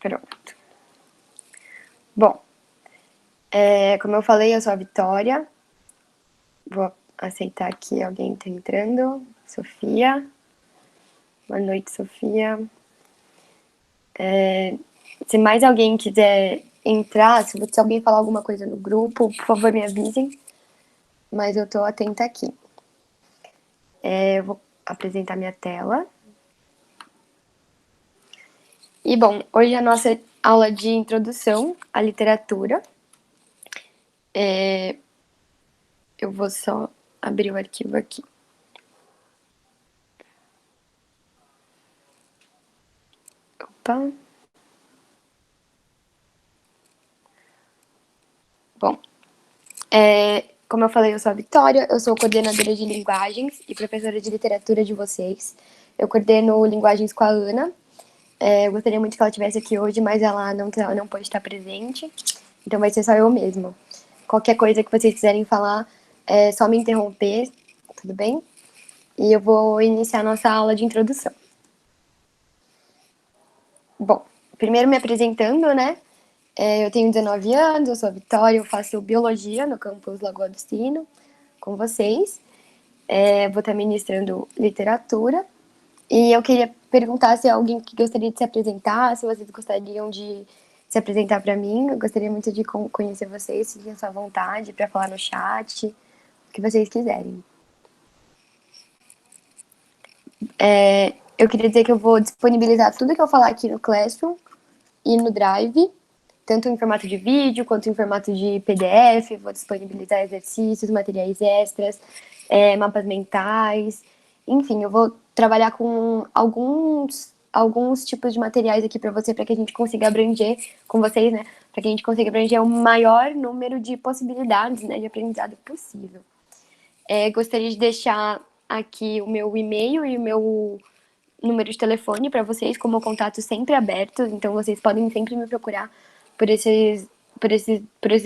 Pronto. Bom, como eu falei, eu sou a Vitória. Vou aceitar aqui, alguém tá entrando. Sofia. Boa noite, Sofia. Se mais alguém quiser entrar, se alguém falar alguma coisa no grupo, por favor, me avisem. Mas eu tô atenta aqui. Eu vou apresentar minha tela. E, bom, hoje é a nossa aula de introdução à literatura. Eu vou só abrir o arquivo aqui. Opa. Bom, como eu falei, eu sou a Vitória, eu sou coordenadora de linguagens e professora de literatura de vocês. Eu coordeno linguagens com a Ana. Eu gostaria muito que ela estivesse aqui hoje, mas ela não pode estar presente. Então vai ser só eu mesma. Qualquer coisa que vocês quiserem falar, é só me interromper, tudo bem? E eu vou iniciar a nossa aula de introdução. Bom, primeiro me apresentando, né? Eu tenho 19 anos, eu sou a Vitória, eu faço biologia no campus Lagoa do Sino, com vocês. Vou estar ministrando literatura. E eu queria perguntar se alguém que gostaria de se apresentar, se vocês gostariam de se apresentar para mim. Eu gostaria muito de conhecer vocês, se tiver sua vontade para falar no chat, o que vocês quiserem. Eu queria dizer que eu vou disponibilizar tudo que eu falar aqui no Classroom e no Drive, tanto em formato de vídeo quanto em formato de PDF. Vou disponibilizar exercícios, materiais extras, mapas mentais. Enfim, eu vou trabalhar com alguns tipos de materiais aqui para você, para que a gente consiga abranger com vocês, né? Para que a gente consiga abranger o maior número de possibilidades, né, de aprendizado possível. Gostaria de deixar aqui o meu e-mail e o meu número de telefone para vocês, como contato sempre aberto, então vocês podem sempre me procurar por esses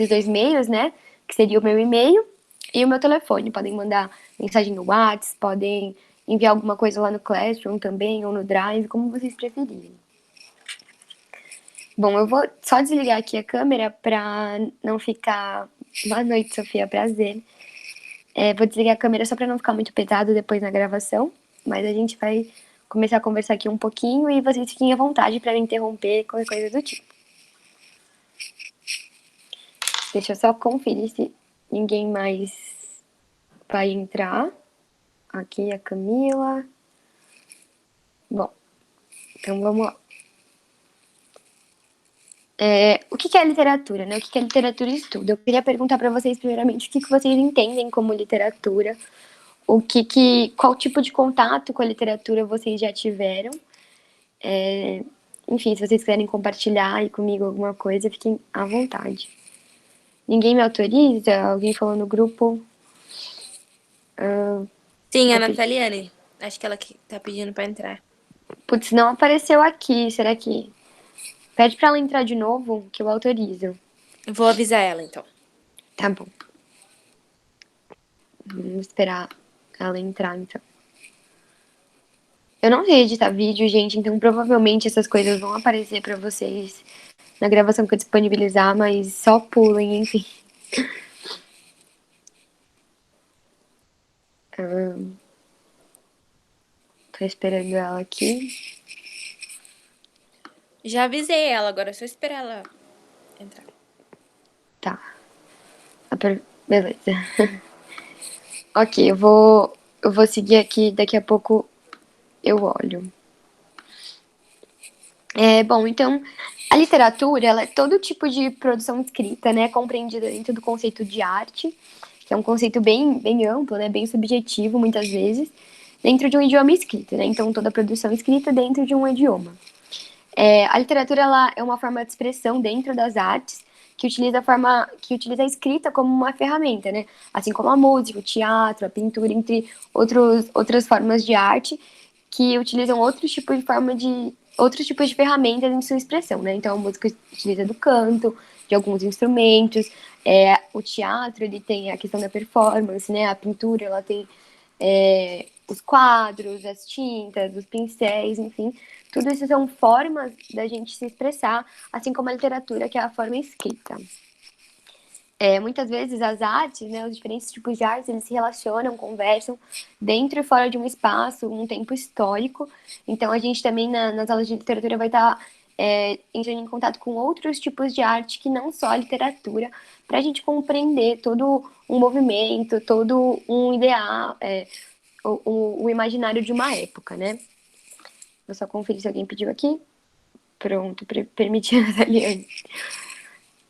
dois meios, né? Que seria o meu e-mail e o meu telefone. Podem mandar mensagem no WhatsApp, podem enviar alguma coisa lá no Classroom também, ou no Drive, como vocês preferirem. Bom, eu vou só desligar aqui a câmera para não ficar... Boa noite, Sofia, prazer. Vou desligar a câmera só para não ficar muito pesado depois na gravação, mas a gente vai começar a conversar aqui um pouquinho e vocês fiquem à vontade para me interromper, qualquer coisa do tipo. Deixa eu só conferir se ninguém mais vai entrar. Aqui a Camila. Bom, então vamos lá. O que é literatura, né? O que é literatura e estudo? Eu queria perguntar para vocês, primeiramente, o que vocês entendem como literatura, qual tipo de contato com a literatura vocês já tiveram. Enfim, se vocês quiserem compartilhar aí comigo alguma coisa, fiquem à vontade. Ninguém me autoriza? Alguém falou no grupo? Sim, a Nataliane. Acho que ela que tá pedindo pra entrar. Putz, não apareceu aqui. Será que... Pede pra ela entrar de novo, que eu autorizo. Vou avisar ela, então. Tá bom. Vamos esperar ela entrar, então. Eu não sei editar vídeo, gente, então provavelmente essas coisas vão aparecer pra vocês na gravação que eu disponibilizar, mas só pulem, enfim. Tô esperando ela aqui. Já avisei ela, agora é só esperar ela entrar. Tá. Beleza. Ok, eu vou seguir aqui, daqui a pouco eu olho. Bom, então, a literatura, ela é todo tipo de produção escrita, né, compreendida dentro do conceito de arte, que é um conceito bem amplo, né, bem subjetivo, muitas vezes, dentro de um idioma escrito, né, então toda produção escrita dentro de um idioma. A literatura, ela é uma forma de expressão dentro das artes, que utiliza a escrita como uma ferramenta, né, assim como a música, o teatro, a pintura, entre outras formas de arte, que utilizam outros tipos de ferramentas em sua expressão, né? Então a música utiliza do canto, de alguns instrumentos, o teatro ele tem a questão da performance, né? A pintura ela tem os quadros, as tintas, os pincéis, enfim. Tudo isso são formas da gente se expressar, assim como a literatura, que é a forma escrita. Muitas vezes as artes, né, os diferentes tipos de artes, eles se relacionam, conversam dentro e fora de um espaço, um tempo histórico. Então a gente também nas aulas de literatura vai estar entrando em contato com outros tipos de arte que não só a literatura, para a gente compreender todo um movimento, todo um ideal, o imaginário de uma época, né? Vou só conferir se alguém pediu aqui. Pronto, permitindo a Aliane.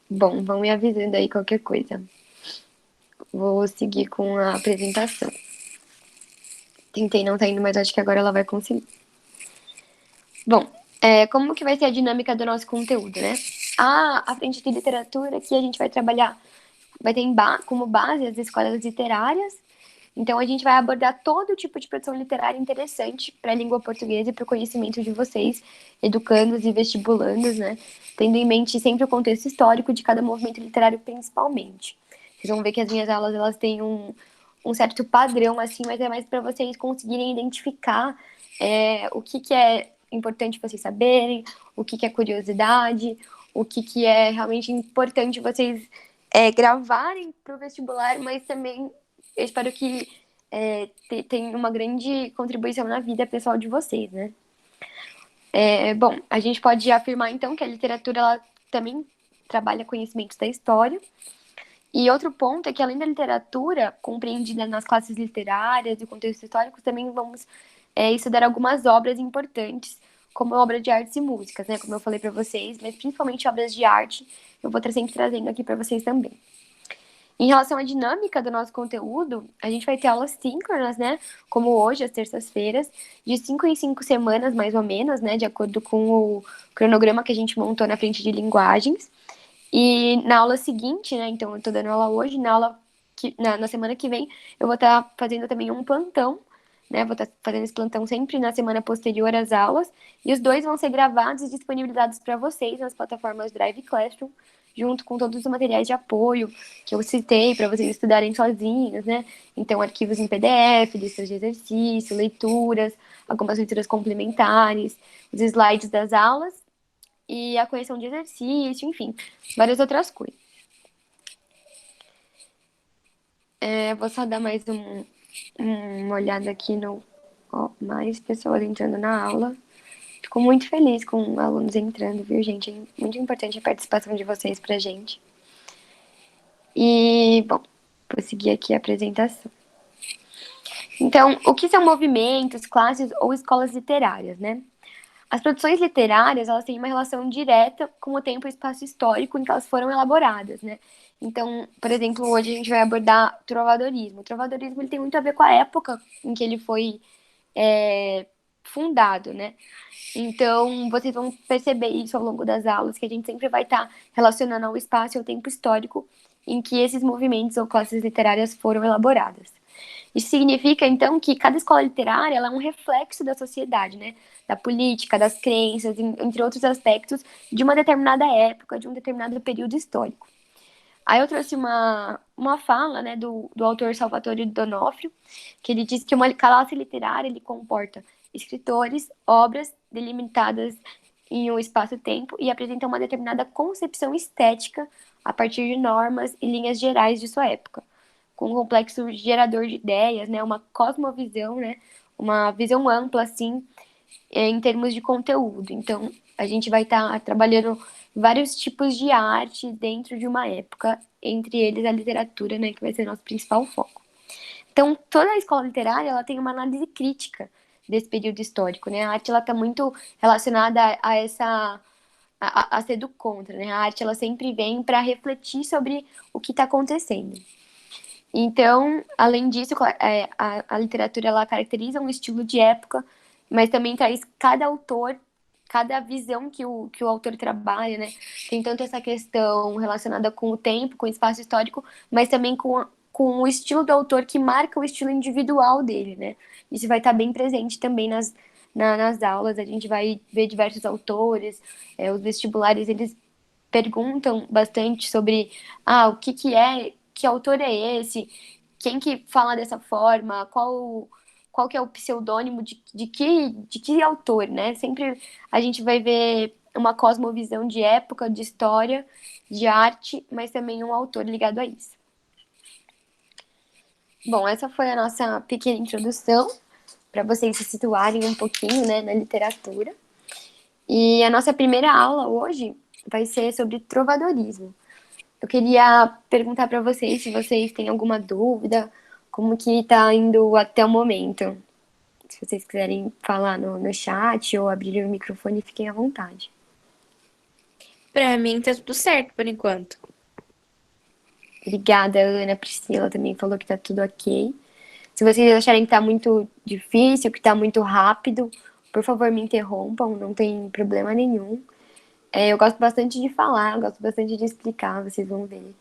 Bom, vão me avisando aí qualquer coisa. Vou seguir com a apresentação. Tentei, não tá indo, mas acho que agora ela vai conseguir. Bom, como que vai ser a dinâmica do nosso conteúdo, né? A frente de literatura que a gente vai trabalhar vai ter como base as escolas literárias. Então, a gente vai abordar todo tipo de produção literária interessante para a língua portuguesa e para o conhecimento de vocês, educandos e vestibulandos, né? Tendo em mente sempre o contexto histórico de cada movimento literário, principalmente. Vocês vão ver que as minhas aulas, elas têm um certo padrão, assim, mas é mais para vocês conseguirem identificar o que é importante vocês saberem, o que é curiosidade, o que é realmente importante vocês gravarem para o vestibular, mas também eu espero que tenha uma grande contribuição na vida pessoal de vocês, né? Bom, a gente pode afirmar, então, que a literatura ela também trabalha conhecimentos da história. E outro ponto é que, além da literatura compreendida nas classes literárias e contextos históricos, também vamos estudar algumas obras importantes, como a obra de artes e músicas, né? Como eu falei para vocês, mas principalmente obras de arte, eu vou sempre trazendo aqui para vocês também. Em relação à dinâmica do nosso conteúdo, a gente vai ter aulas síncronas, né? Como hoje, às terças-feiras, de 5 em 5 semanas, mais ou menos, né? De acordo com o cronograma que a gente montou na frente de linguagens. E na aula seguinte, né? Então, eu tô dando aula hoje, na semana que vem, eu vou estar fazendo também um plantão, né? Vou estar fazendo esse plantão sempre na semana posterior às aulas. E os dois vão ser gravados e disponibilizados para vocês nas plataformas Drive e Classroom, junto com todos os materiais de apoio que eu citei para vocês estudarem sozinhos, né? Então, arquivos em PDF, listas de exercício, leituras, algumas leituras complementares, os slides das aulas e a correção de exercício, enfim, várias outras coisas. Vou só dar mais uma olhada aqui no... mais pessoas entrando na aula. Fico muito feliz com alunos entrando, viu, gente? É muito importante a participação de vocês pra gente. E, bom, vou seguir aqui a apresentação. Então, o que são movimentos, classes ou escolas literárias, né? As produções literárias, elas têm uma relação direta com o tempo e espaço histórico em que elas foram elaboradas, né? Então, por exemplo, hoje a gente vai abordar trovadorismo. O trovadorismo ele tem muito a ver com a época em que ele foi fundado, né? Então, vocês vão perceber isso ao longo das aulas, que a gente sempre vai estar relacionando ao espaço e ao tempo histórico em que esses movimentos ou classes literárias foram elaboradas. Isso significa, então, que cada escola literária ela é um reflexo da sociedade, né? Da política, das crenças, entre outros aspectos, de uma determinada época, de um determinado período histórico. Aí eu trouxe uma fala, né, do autor Salvatore D'Onofrio, que ele diz que uma classe literária ele comporta escritores, obras delimitadas em um espaço-tempo e apresenta uma determinada concepção estética a partir de normas e linhas gerais de sua época, com um complexo gerador de ideias, né, uma cosmovisão, né, uma visão ampla, assim, em termos de conteúdo. Então, a gente vai estar trabalhando vários tipos de arte dentro de uma época, entre eles a literatura, né, que vai ser nosso principal foco. Então, toda a escola literária, ela tem uma análise crítica desse período histórico, né? A arte, ela está muito relacionada a ser do contra, né? A arte, ela sempre vem para refletir sobre o que está acontecendo. Então, além disso, a literatura, ela caracteriza um estilo de época, mas também traz cada autor, cada visão que o autor trabalha, né? Tem tanto essa questão relacionada com o tempo, com o espaço histórico, mas também com o estilo do autor que marca o estilo individual dele, né? Isso vai estar bem presente também nas aulas. A gente vai ver diversos autores, os vestibulares, eles perguntam bastante sobre o que autor é esse, quem que fala dessa forma, qual qual que é o pseudônimo de que autor, né? Sempre a gente vai ver uma cosmovisão de época, de história, de arte, mas também um autor ligado a isso. Bom, essa foi a nossa pequena introdução para vocês se situarem um pouquinho, né, na literatura. E a nossa primeira aula hoje vai ser sobre trovadorismo. Eu queria perguntar para vocês se vocês têm alguma dúvida, como que está indo até o momento. Se vocês quiserem falar no chat ou abrir o microfone, fiquem à vontade. Pra mim tá tudo certo por enquanto. Obrigada, Ana. Priscila também falou que tá tudo ok. Se vocês acharem que tá muito difícil, que tá muito rápido, por favor, me interrompam, não tem problema nenhum. Eu gosto bastante de falar, eu gosto bastante de explicar, vocês vão ver.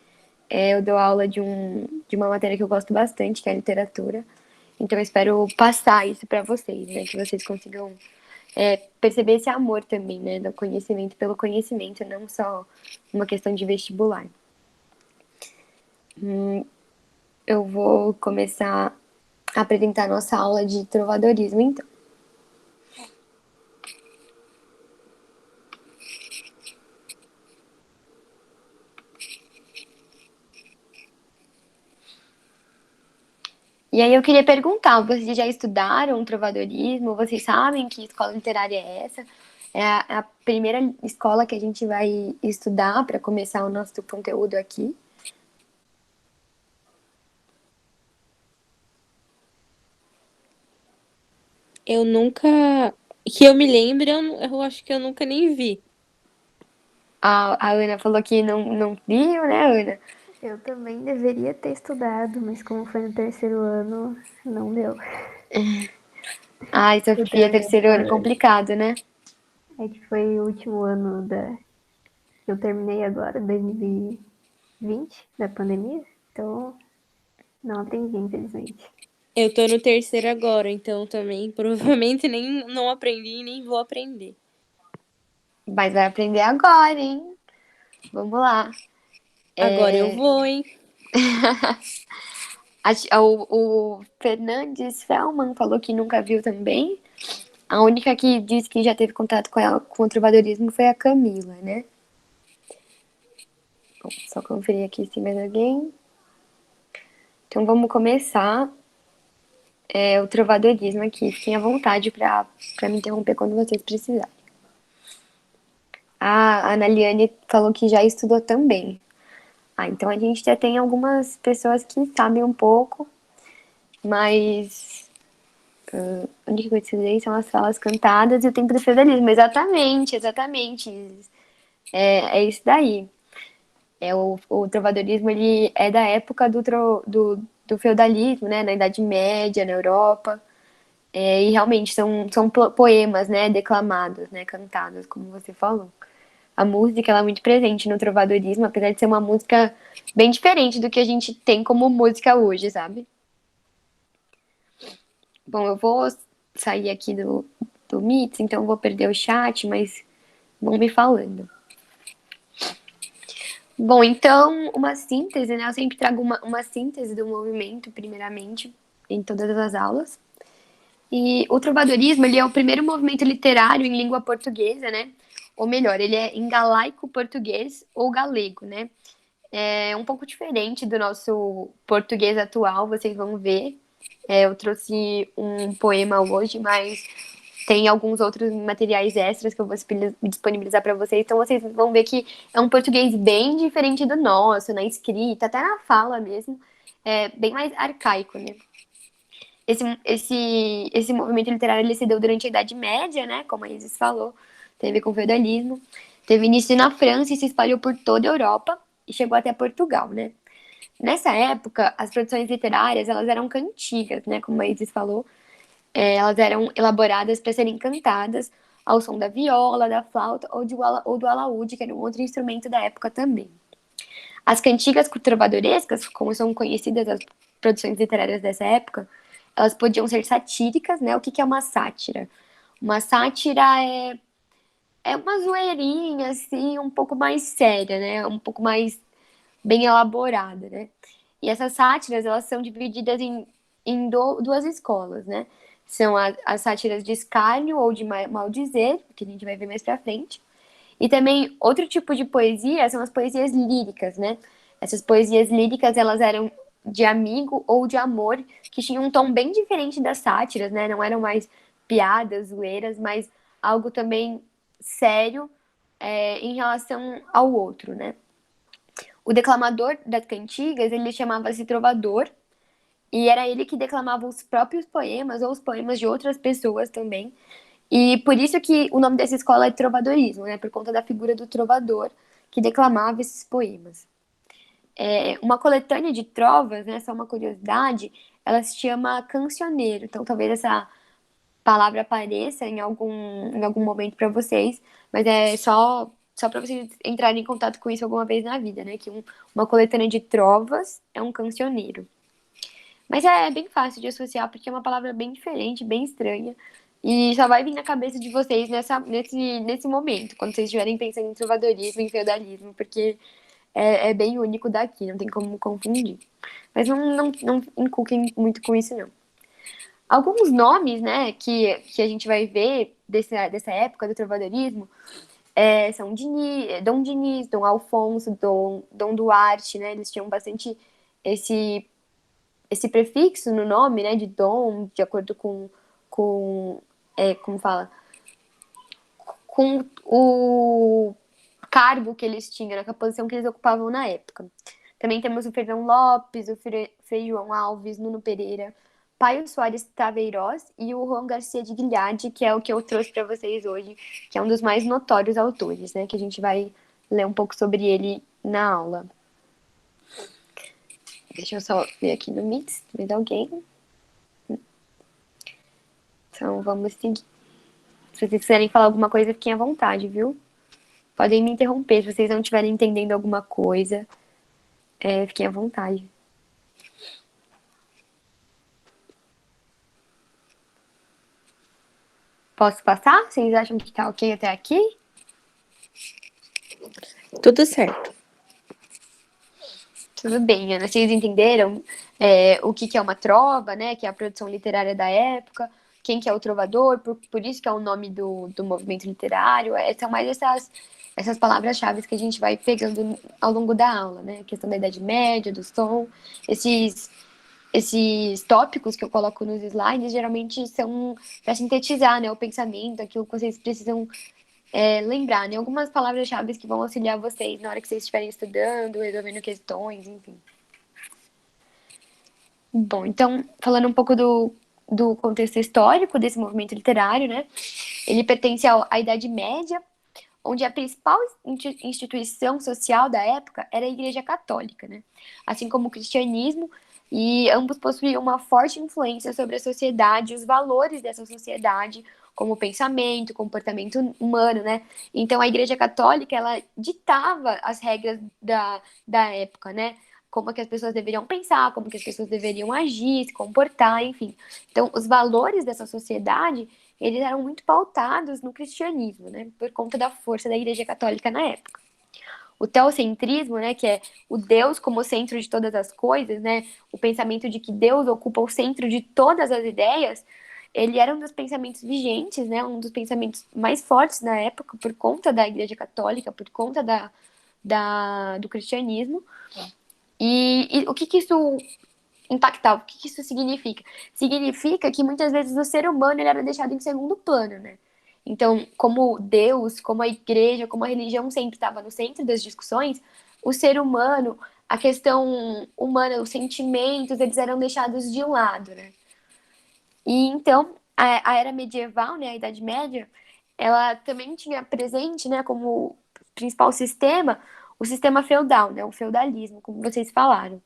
Eu dou aula de uma matéria que eu gosto bastante, que é a literatura. Então eu espero passar isso para vocês, né? Que vocês consigam perceber esse amor também, né? Do conhecimento pelo conhecimento, não só uma questão de vestibular. Eu vou começar a apresentar a nossa aula de trovadorismo, então. E aí eu queria perguntar, vocês já estudaram trovadorismo? Vocês sabem que escola literária é essa? É a primeira escola que a gente vai estudar para começar o nosso conteúdo aqui. Eu nunca. Que eu me lembre, eu acho que eu nunca nem vi. A Ana falou que não viu, né, Ana? Eu também deveria ter estudado, mas como foi no terceiro ano, não deu. Ai, Eu Sofia, terminei terceiro ano agora. complicado, né? É que foi o último ano que eu terminei agora, 2020, da pandemia. Então, não aprendi, infelizmente. Eu tô no terceiro agora, então também provavelmente nem não aprendi e nem vou aprender. Mas vai aprender agora, hein? Vamos lá. Agora eu vou, hein? O Fernandes Felman falou que nunca viu também. A única que disse que já teve contato com o trovadorismo foi a Camila, né? Bom, só conferir aqui se tem mais alguém. Então vamos começar o trovadorismo aqui. Fiquem à vontade para me interromper quando vocês precisarem. A Analiane falou que já estudou também. Então a gente já tem algumas pessoas que sabem um pouco, mas a única coisa que eu estudei são as falas cantadas e o tempo do feudalismo. Exatamente, exatamente. É isso daí. O trovadorismo ele é da época do feudalismo, né, na Idade Média, na Europa. E realmente são poemas, né, declamados, né, cantados, como você falou. A música ela é muito presente no trovadorismo, apesar de ser uma música bem diferente do que a gente tem como música hoje, sabe? Bom, eu vou sair aqui do Meet, então eu vou perder o chat, mas vão me falando. Bom, então, uma síntese, né? Eu sempre trago uma síntese do movimento, primeiramente, em todas as aulas. E o trovadorismo, ele é o primeiro movimento literário em língua portuguesa, né? Ou melhor, ele é em galaico português ou galego, né? É um pouco diferente do nosso português atual, vocês vão ver. Eu trouxe um poema hoje, mas tem alguns outros materiais extras que eu vou disponibilizar para vocês. Então vocês vão ver que é um português bem diferente do nosso, na escrita, até na fala mesmo. É bem mais arcaico, né? Esse movimento literário ele se deu durante a Idade Média, né? Como a Isis falou, tem a ver com o feudalismo. Teve início na França e se espalhou por toda a Europa e chegou até Portugal, né? Nessa época, as produções literárias elas eram cantigas, né? Como a Isis falou, elas eram elaboradas para serem cantadas ao som da viola, da flauta ou do alaúde, que era um outro instrumento da época também. As cantigas trovadorescas, como são conhecidas as produções literárias dessa época, elas podiam ser satíricas, né? O que é uma sátira? Uma sátira é uma zoeirinha, assim, um pouco mais séria, né? Um pouco mais bem elaborada, né? E essas sátiras, elas são divididas em duas escolas, né? são as sátiras de escárnio ou de maldizer, que a gente vai ver mais pra frente. E também outro tipo de poesia são as poesias líricas, né? Essas poesias líricas, elas eram de amigo ou de amor, que tinham um tom bem diferente das sátiras, né? Não eram mais piadas, zoeiras, mas algo também sério em relação ao outro, né? O declamador das cantigas, ele chamava-se trovador, e era ele que declamava os próprios poemas ou os poemas de outras pessoas também. E por isso que o nome dessa escola é trovadorismo, né? Por conta da figura do trovador que declamava esses poemas. Uma coletânea de trovas, né? Só uma curiosidade, ela se chama cancioneiro. Então talvez essa palavra apareça em algum momento para vocês, mas é só para vocês entrarem em contato com isso alguma vez na vida, né? Que uma coletânea de trovas é um cancioneiro. Mas é bem fácil de associar, porque é uma palavra bem diferente, bem estranha. E só vai vir na cabeça de vocês nesse momento, quando vocês estiverem pensando em trovadorismo, em feudalismo, porque é bem único daqui, não tem como confundir. Mas não inculquem muito com isso, não. Alguns nomes, né, que a gente vai ver dessa época do trovadorismo são Dom Diniz, Dom Alfonso, Dom Duarte, né? Eles tinham bastante esse prefixo no nome, né, de Dom, de acordo com como fala, com o cargo que eles tinham, né, com a posição que eles ocupavam na época. Também temos o Fernão Lopes, o Frei João Alves, Nuno Pereira, Paio Soares Taveirós e o Juan Garcia de Guilhard, que é o que eu trouxe para vocês hoje, que é um dos mais notórios autores, né, que a gente vai ler um pouco sobre ele na aula. Deixa eu só ver aqui no Mix, mais alguém. Então, vamos seguir. Se vocês quiserem falar alguma coisa, fiquem à vontade, viu? Podem me interromper se vocês não estiverem entendendo alguma coisa. Fiquem à vontade. Posso passar? Vocês acham que tá ok até aqui? Tudo certo. Tudo bem, Ana. Vocês entenderam o que é uma trova, né? Que é a produção literária da época. Quem que é o trovador, por isso que é o nome do movimento literário. São mais essas palavras-chave que a gente vai pegando ao longo da aula, né? A questão da Idade Média, do som. Esses tópicos que eu coloco nos slides geralmente são para sintetizar, né, o pensamento, aquilo que vocês precisam lembrar, né? Algumas palavras-chave que vão auxiliar vocês na hora que vocês estiverem estudando, resolvendo questões, enfim. Bom, então, falando um pouco do contexto histórico desse movimento literário, né? Ele pertence à Idade Média, onde a principal instituição social da época era a Igreja Católica, né? Assim como o cristianismo, e ambos possuíam uma forte influência sobre a sociedade, os valores dessa sociedade, como o pensamento, o comportamento humano, né? Então a Igreja Católica, ela ditava as regras da época, né? Como que as pessoas deveriam pensar, como que as pessoas deveriam agir, se comportar, enfim. Então, os valores dessa sociedade, eles eram muito pautados no cristianismo, né? Por conta da força da Igreja Católica na época. O teocentrismo, né, que é o Deus como centro de todas as coisas, né? O pensamento de que Deus ocupa o centro de todas as ideias, ele era um dos pensamentos vigentes, né? Um dos pensamentos mais fortes na época por conta da Igreja Católica, por conta do cristianismo. E o que isso impactava? O que isso significa? Significa que muitas vezes o ser humano ele era deixado em segundo plano, né? Então, como Deus, como a igreja, como a religião sempre estava no centro das discussões, o ser humano, a questão humana, os sentimentos, eles eram deixados de lado, né? E então, a era medieval, né, a Idade Média, ela também tinha presente, né, como principal sistema, o sistema feudal, né, o feudalismo, como vocês falaram.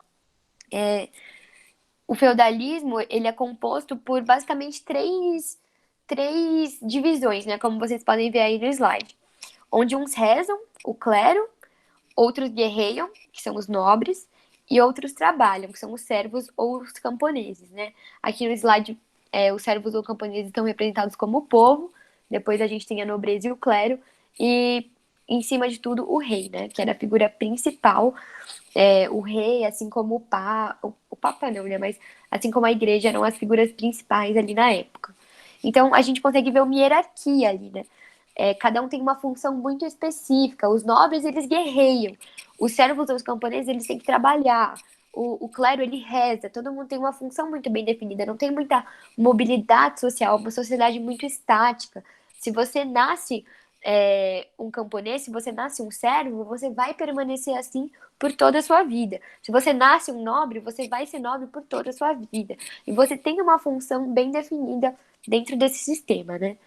O feudalismo, ele é composto por basicamente três divisões, né, como vocês podem ver aí no slide. Onde uns rezam, o clero, outros guerreiam, que são os nobres, e outros trabalham, que são os servos ou os camponeses, né. Aqui no slide, os servos ou camponeses estão representados como o povo, depois a gente tem a nobreza e o clero, e em cima de tudo o rei, né, que era a figura principal. O rei, assim como o Papa não, né? Mas assim como a igreja eram as figuras principais ali na época. Então a gente consegue ver uma hierarquia ali, né? Cada um tem uma função muito específica. Os nobres, eles guerreiam. Os servos ou os camponeses, eles têm que trabalhar. O clero, ele reza. Todo mundo tem uma função muito bem definida. Não tem muita mobilidade social. Uma sociedade muito estática. Se você nasce um camponês, se você nasce um servo, você vai permanecer assim por toda a sua vida. Se você nasce um nobre, você vai ser nobre por toda a sua vida. E você tem uma função bem definida dentro desse sistema, né?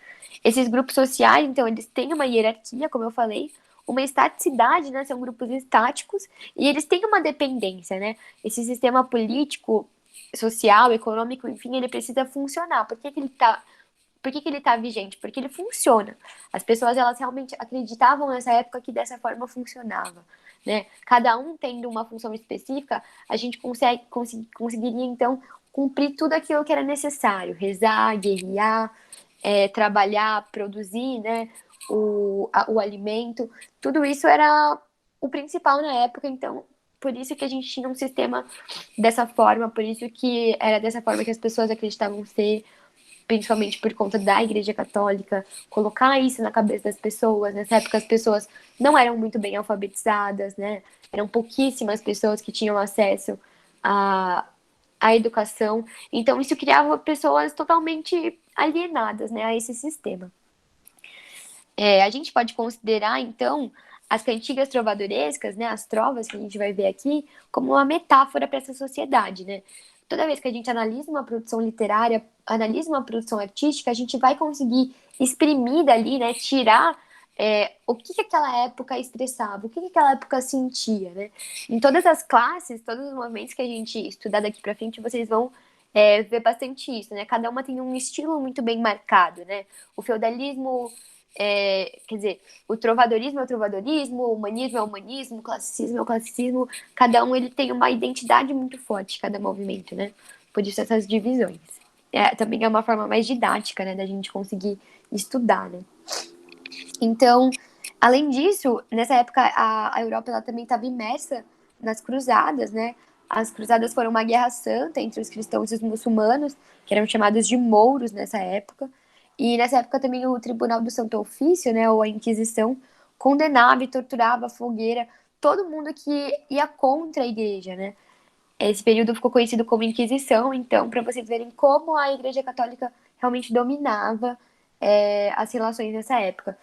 Esses grupos sociais, então, eles têm uma hierarquia, como eu falei, uma estaticidade, né? São grupos estáticos e eles têm uma dependência, né? Esse sistema político, social, econômico, enfim, ele precisa funcionar. Por que que ele tá vigente? Porque ele funciona. As pessoas, elas realmente acreditavam nessa época que dessa forma funcionava, né? Cada um tendo uma função específica, a gente conseguiria, então, cumprir tudo aquilo que era necessário. Rezar, guerrear, trabalhar, produzir, né? O alimento. Tudo isso era o principal na época, então... Por isso que a gente tinha um sistema dessa forma, por isso que era dessa forma que as pessoas acreditavam ser, principalmente por conta da Igreja Católica, colocar isso na cabeça das pessoas. Nessa época as pessoas não eram muito bem alfabetizadas, né? Eram pouquíssimas pessoas que tinham acesso à educação. Então isso criava pessoas totalmente alienadas, né, a esse sistema. A gente pode considerar, então, as cantigas trovadorescas, né, as trovas que a gente vai ver aqui, como uma metáfora para essa sociedade, né? Toda vez que a gente analisa uma produção literária, analisa uma produção artística, a gente vai conseguir exprimir dali, né, tirar o que aquela época expressava, o que aquela época sentia, né? Em todas as classes, todos os movimentos que a gente estudar daqui para frente, vocês vão ver bastante isso, né? Cada uma tem um estilo muito bem marcado, né? O feudalismo, quer dizer, o trovadorismo é o trovadorismo, o humanismo é o humanismo, o classicismo é o classicismo. Cada um ele tem uma identidade muito forte, cada movimento, né? Por isso essas divisões. Também é uma forma mais didática, né, da gente conseguir estudar, né? Então, além disso, nessa época a Europa ela também estava imersa nas cruzadas, né? As cruzadas foram uma guerra santa entre os cristãos e os muçulmanos, que eram chamados de mouros nessa época. E nessa época também o Tribunal do Santo Ofício, né, ou a Inquisição, condenava e torturava à fogueira todo mundo que ia contra a igreja, né? Esse período ficou conhecido como Inquisição, então, para vocês verem como a Igreja Católica realmente dominava as relações nessa época.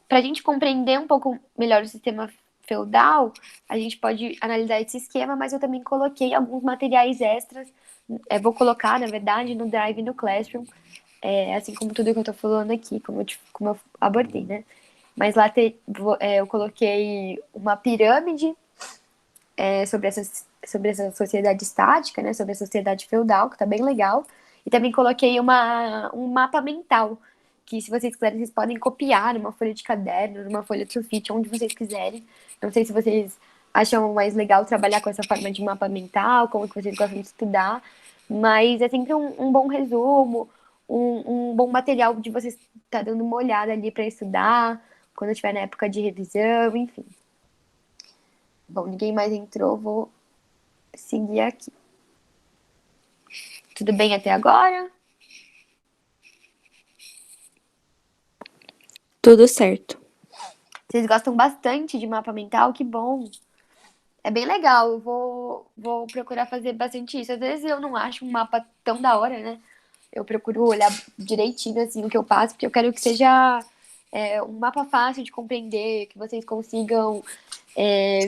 Para a gente compreender um pouco melhor o sistema feudal, a gente pode analisar esse esquema, mas eu também coloquei alguns materiais extras, vou colocar, na verdade, no Drive e no Classroom, assim como tudo que eu estou falando aqui, como eu abordei, né? Mas lá eu coloquei uma pirâmide sobre essa sociedade estática, né? Sobre a sociedade feudal, que tá bem legal. E também coloquei um mapa mental, que se vocês quiserem, vocês podem copiar numa folha de caderno, numa folha de sulfite, onde vocês quiserem. Não sei se vocês acham mais legal trabalhar com essa forma de mapa mental, como que vocês gostam de estudar, mas é sempre um bom resumo, um bom material de vocês estar dando uma olhada ali para estudar, quando estiver na época de revisão, enfim. Bom, ninguém mais entrou, vou seguir aqui. Tudo bem até agora? Tudo certo. Vocês gostam bastante de mapa mental? Que bom! É bem legal, eu vou procurar fazer bastante isso. Às vezes eu não acho um mapa tão da hora, né? Eu procuro olhar direitinho, assim, o que eu passo, porque eu quero que seja um mapa fácil de compreender, que vocês consigam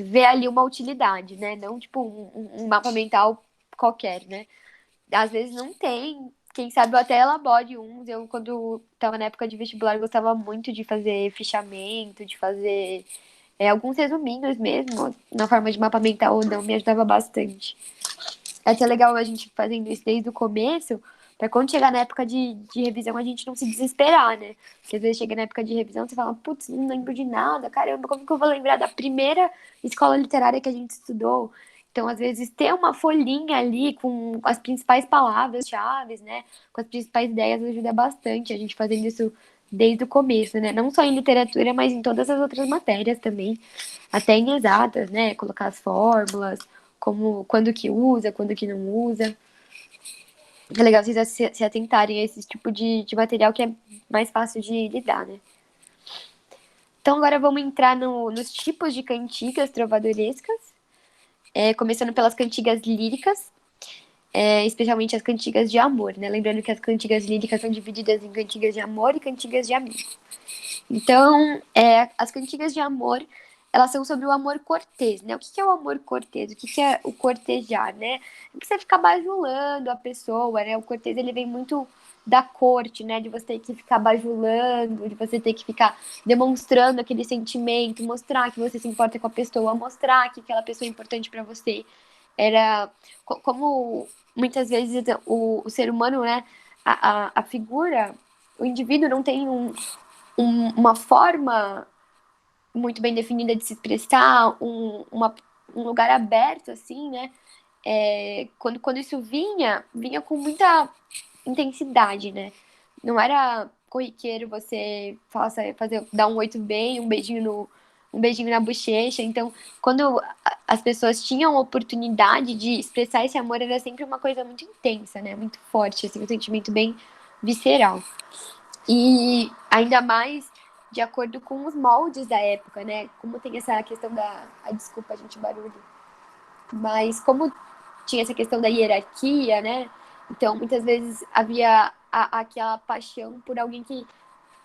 ver ali uma utilidade, né? Não, tipo, um mapa mental qualquer, né? Às vezes não tem. Quem sabe eu até elabore uns. Eu, quando estava na época de vestibular, gostava muito de fazer fichamento, de fazer alguns resuminhos mesmo, na forma de mapa mental ou não, me ajudava bastante. É até legal a gente fazendo isso desde o começo, para quando chegar na época de revisão a gente não se desesperar, né? Porque às vezes chega na época de revisão e você fala, putz, não lembro de nada, caramba, como que eu vou lembrar da primeira escola literária que a gente estudou? Então, às vezes, ter uma folhinha ali com as principais palavras-chave, né? Com as principais ideias ajuda bastante. A gente fazendo isso desde o começo, né? Não só em literatura, mas em todas as outras matérias também, até em exatas, né? Colocar as fórmulas, como, quando que usa, quando que não usa. É legal vocês se atentarem a esse tipo de material que é mais fácil de lidar, né? Então agora vamos entrar nos tipos de cantigas trovadorescas, começando pelas cantigas líricas, especialmente as cantigas de amor, né? Lembrando que as cantigas líricas são divididas em cantigas de amor e cantigas de amigo. Então, as cantigas de amor, elas são sobre o amor cortês, né? O que é o amor cortês? O que é o cortejar, né? É você ficar bajulando a pessoa, né? O cortês, ele vem muito da corte, né? De você ter que ficar bajulando, de você ter que ficar demonstrando aquele sentimento, mostrar que você se importa com a pessoa, mostrar que aquela pessoa é importante para você. Era como muitas vezes o ser humano, né? A figura, o indivíduo não tem uma forma muito bem definida de se expressar, um lugar aberto, assim, né? Quando isso vinha com muita intensidade, né? Não era corriqueiro você dar um oito bem, um beijinho na bochecha. Então, quando as pessoas tinham oportunidade de expressar esse amor, era sempre uma coisa muito intensa, né? Muito forte, assim, um sentimento bem visceral. E ainda mais de acordo com os moldes da época, né? Como tem essa questão da. Ai, desculpa, gente, barulho. Mas como tinha essa questão da hierarquia, né? Então, muitas vezes havia aquela paixão por alguém que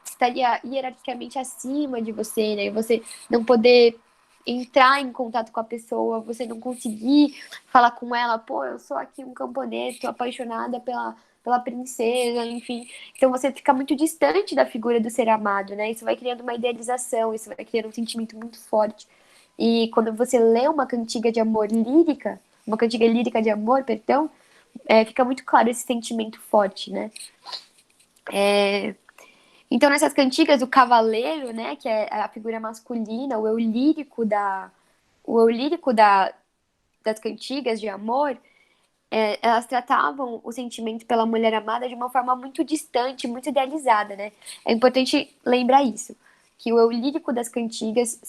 estaria hierarquicamente acima de você, né? E você não poder entrar em contato com a pessoa, você não conseguir falar com ela, pô, eu sou aqui um camponês, tô apaixonada pela princesa, enfim. Então você fica muito distante da figura do ser amado, né? Isso vai criando uma idealização, isso vai criando um sentimento muito forte. E quando você lê uma cantiga de amor lírica, uma cantiga lírica de amor, perdão, fica muito claro esse sentimento forte, né? Então, nessas cantigas, o cavaleiro, né, que é a figura masculina, o eu lírico das cantigas de amor, elas tratavam o sentimento pela mulher amada de uma forma muito distante, muito idealizada, né? É importante lembrar isso, que o eu lírico das cantigas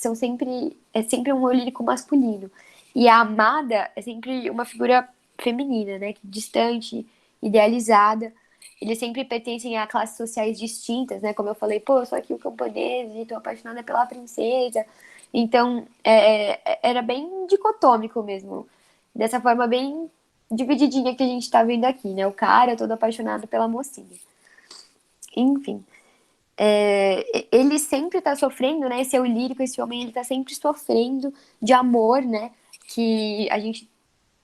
é sempre um eu lírico masculino, e a amada é sempre uma figura feminina, né, distante, idealizada. Eles sempre pertencem a classes sociais distintas, né? Como eu falei, pô, eu sou aqui o camponês e tô apaixonada pela princesa. Então, era bem dicotômico mesmo. Dessa forma bem divididinha que a gente tá vendo aqui, né? O cara todo apaixonado pela mocinha. Enfim, ele sempre tá sofrendo, né? Esse eu lírico, esse homem, ele tá sempre sofrendo de amor, né? Que a gente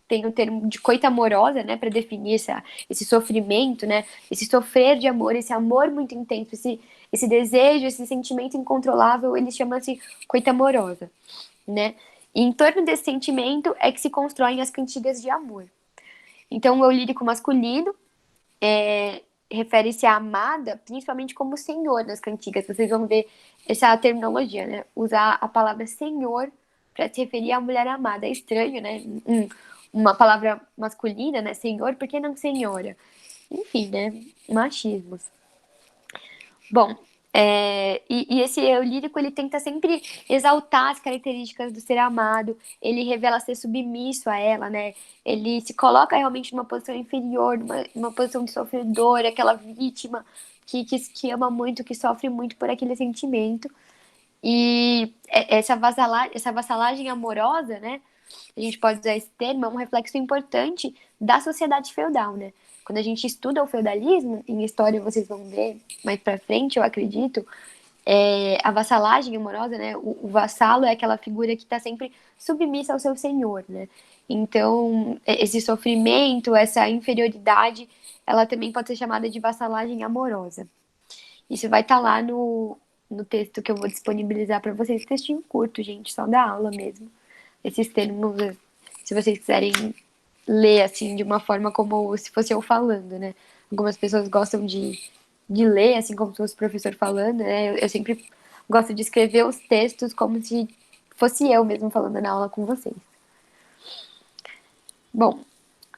tem o termo de coita amorosa, né, para definir esse sofrimento, né, esse sofrer de amor, esse amor muito intenso, esse desejo, esse sentimento incontrolável, ele chama-se coita amorosa, né? E em torno desse sentimento é que se constroem as cantigas de amor. Então, o eu lírico masculino refere-se à amada, principalmente como senhor nas cantigas. Vocês vão ver essa terminologia, né? Usar a palavra senhor para se referir à mulher amada. É estranho, né? Uma palavra masculina, né? Senhor, por que não senhora? Enfim, né? Machismos. Bom, e esse eu lírico, ele tenta sempre exaltar as características do ser amado, ele revela ser submisso a ela, né? Ele se coloca realmente numa posição inferior, numa posição de sofredor, aquela vítima que ama muito, que sofre muito por aquele sentimento. E essa vassalagem amorosa, né? A gente pode usar esse termo, é um reflexo importante da sociedade feudal, né? Quando a gente estuda o feudalismo, em história vocês vão ver mais pra frente, eu acredito, a vassalagem amorosa, né? O vassalo é aquela figura que está sempre submissa ao seu senhor, né? Então, esse sofrimento, essa inferioridade, ela também pode ser chamada de vassalagem amorosa. Isso vai estar lá no texto que eu vou disponibilizar para vocês, textinho curto, gente, só da aula mesmo. Esses termos, se vocês quiserem ler assim de uma forma como se fosse eu falando, né? Algumas pessoas gostam de ler assim como se fosse o professor falando, né? Eu sempre gosto de escrever os textos como se fosse eu mesmo falando na aula com vocês. Bom,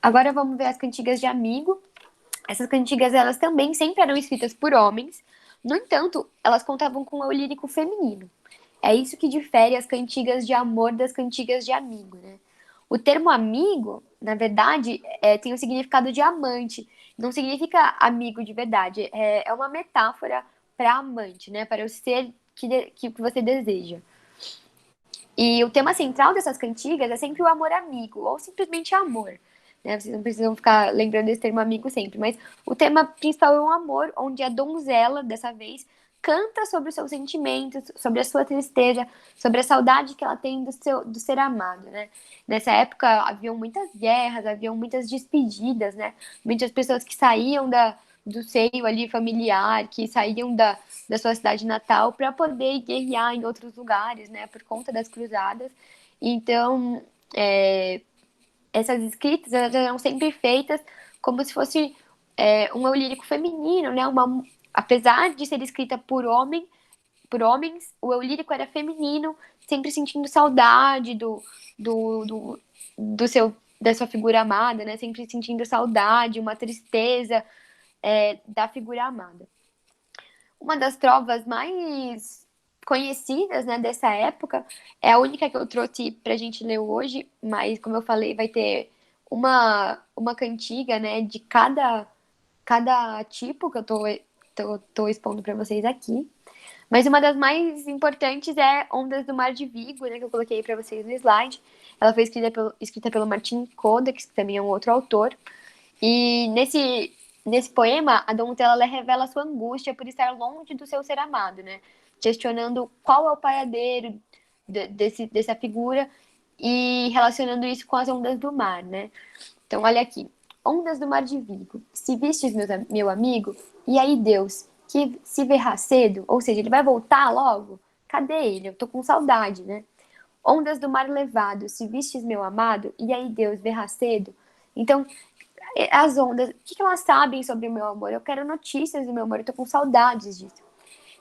agora vamos ver as cantigas de amigo. Essas cantigas, elas também sempre eram escritas por homens, No entanto, elas contavam com o eu lírico feminino. É isso que difere as cantigas de amor das cantigas de amigo, né? O termo amigo, na verdade, tem o significado de amante. Não significa amigo de verdade. É uma metáfora para amante, né? Para o ser que você deseja. E o tema central dessas cantigas é sempre o amor amigo, ou simplesmente amor. Né? Vocês não precisam ficar lembrando desse termo amigo sempre, mas o tema principal é o amor, onde a donzela, dessa vez, canta sobre os seus sentimentos, sobre a sua tristeza, sobre a saudade que ela tem do ser amado, né? Nessa época haviam muitas guerras, haviam muitas despedidas, né? Muitas pessoas que saíam do seio ali familiar, que saíam da sua cidade natal para poder guerrear em outros lugares, né? Por conta das cruzadas. Então, essas escritas elas eram sempre feitas como se fosse um eu lírico feminino, né? Apesar de ser escrita por homens, o eu lírico era feminino, sempre sentindo saudade do, do, da sua figura amada, né? Sempre sentindo saudade, uma tristeza da figura amada. Uma das trovas mais conhecidas, né, dessa época é a única que eu trouxe para a gente ler hoje, mas como eu falei, vai ter uma cantiga, né, de cada tipo que eu tô expondo para vocês aqui. Mas uma das mais importantes é Ondas do Mar de Vigo, né, que eu coloquei para vocês no slide. Ela foi escrita pelo Martin Codex, que também é um outro autor. E nesse poema, a donzela ela revela sua angústia por estar longe do seu ser amado, né? Questionando qual é o paradeiro dessa figura e relacionando isso com as ondas do mar, né? Então, olha aqui. Ondas do mar de Vigo, se vistes meu amigo, e aí Deus, que se verá cedo, ou seja, ele vai voltar logo? Cadê ele? Eu tô com saudade, né? Ondas do mar levado, se vistes meu amado, e aí Deus verá cedo. Então, as ondas, o que elas sabem sobre o meu amor? Eu quero notícias do meu amor, eu tô com saudades disso.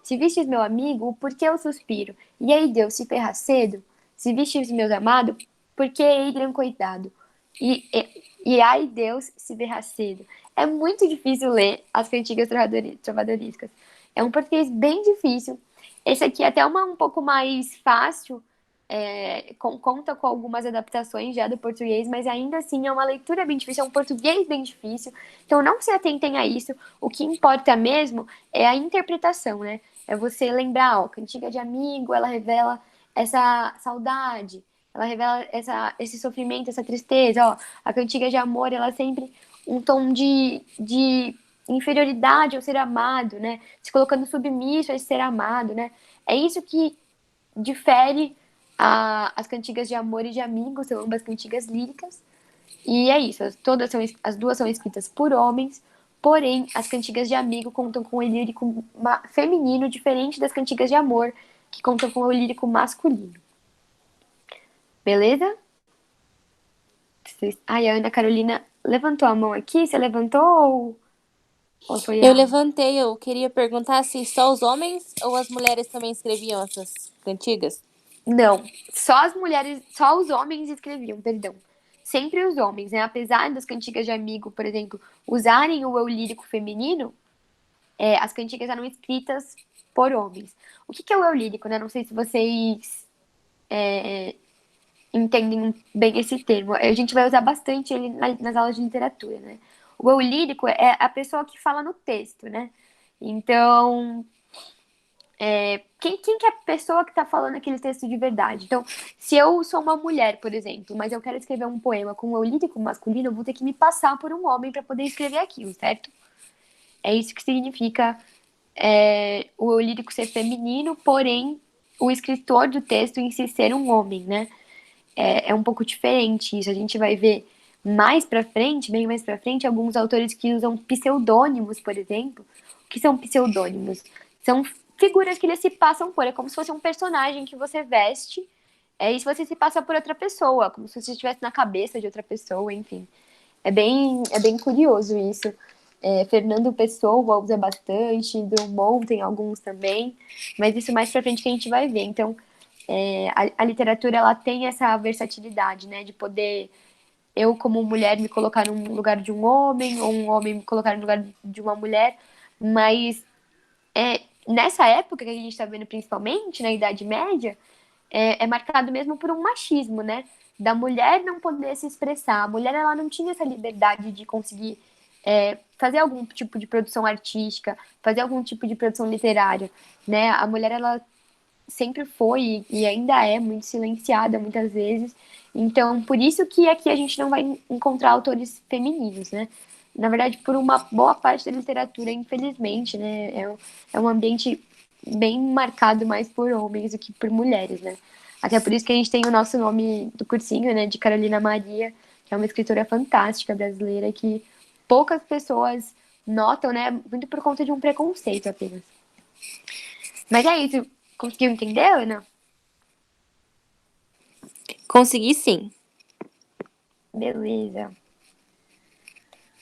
Se vistes meu amigo, por que eu suspiro? E aí Deus se ferra cedo? Se vistes meus amados, por que hei gran cuidado? E ai Deus se verá cedo. É muito difícil ler as cantigas trovadoriscas. É um português bem difícil. Esse aqui é até um pouco mais fácil, conta com algumas adaptações já do português, mas ainda assim é uma leitura bem difícil, é um português bem difícil. Então não se atentem a isso. O que importa mesmo é a interpretação, né? É você lembrar, ó, cantiga de amigo, ela revela essa saudade, ela revela esse sofrimento, essa tristeza, ó. A cantiga de amor, ela é sempre um tom de inferioridade ao ser amado, né? Se colocando submisso a esse ser amado, né? É isso que difere as cantigas de amor e de amigo, são ambas cantigas líricas. E é isso, as duas são escritas por homens, porém as cantigas de amigo contam com o lírico feminino, diferente das cantigas de amor, que contam com o lírico masculino. Beleza? Ai, a Ana Carolina levantou a mão aqui, você levantou ou foi Eu errado? levantei, eu queria perguntar se só os homens ou as mulheres também escreviam essas cantigas? Não, só os homens escreviam, perdão. Sempre os homens, né? Apesar das cantigas de amigo, por exemplo, usarem o eu lírico feminino, as cantigas eram escritas por homens. O que é o eu lírico, né? Não sei se vocês entendem bem esse termo. A gente vai usar bastante ele nas aulas de literatura, né? O eu lírico é a pessoa que fala no texto, né? Então, quem que é a pessoa que está falando aquele texto de verdade? Então, se eu sou uma mulher, por exemplo, mas eu quero escrever um poema com um eu lírico masculino, eu vou ter que me passar por um homem para poder escrever aquilo, certo? É isso que significa o eu lírico ser feminino, porém o escritor do texto em si ser um homem, né? É um pouco diferente isso. A gente vai ver mais pra frente, bem mais pra frente, alguns autores que usam pseudônimos, por exemplo. O que são pseudônimos? São figuras que eles se passam por. É como se fosse um personagem que você veste. E se você se passa por outra pessoa, como se você estivesse na cabeça de outra pessoa, enfim. É bem curioso isso. Fernando Pessoa usa bastante, Drummond tem alguns também, mas isso mais pra frente que a gente vai ver. Então, a literatura ela tem essa versatilidade, né, de poder eu como mulher me colocar no lugar de um homem ou um homem me colocar no lugar de uma mulher, mas nessa época que a gente está vendo principalmente, na Idade Média, é marcado mesmo por um machismo, né? Da mulher não poder se expressar. A mulher, ela não tinha essa liberdade de conseguir fazer algum tipo de produção artística, fazer algum tipo de produção literária, né? A mulher, ela sempre foi e ainda é muito silenciada muitas vezes. Então, por isso que aqui a gente não vai encontrar autores femininos, né? Na verdade, por uma boa parte da literatura, infelizmente, né? É um ambiente bem marcado mais por homens do que por mulheres, né? Até por isso que a gente tem o nosso nome do cursinho, né? De Carolina Maria, que é uma escritora fantástica brasileira que poucas pessoas notam, né? Muito por conta de um preconceito apenas. Mas é isso. Conseguiu entender, Ana? Consegui sim. Beleza.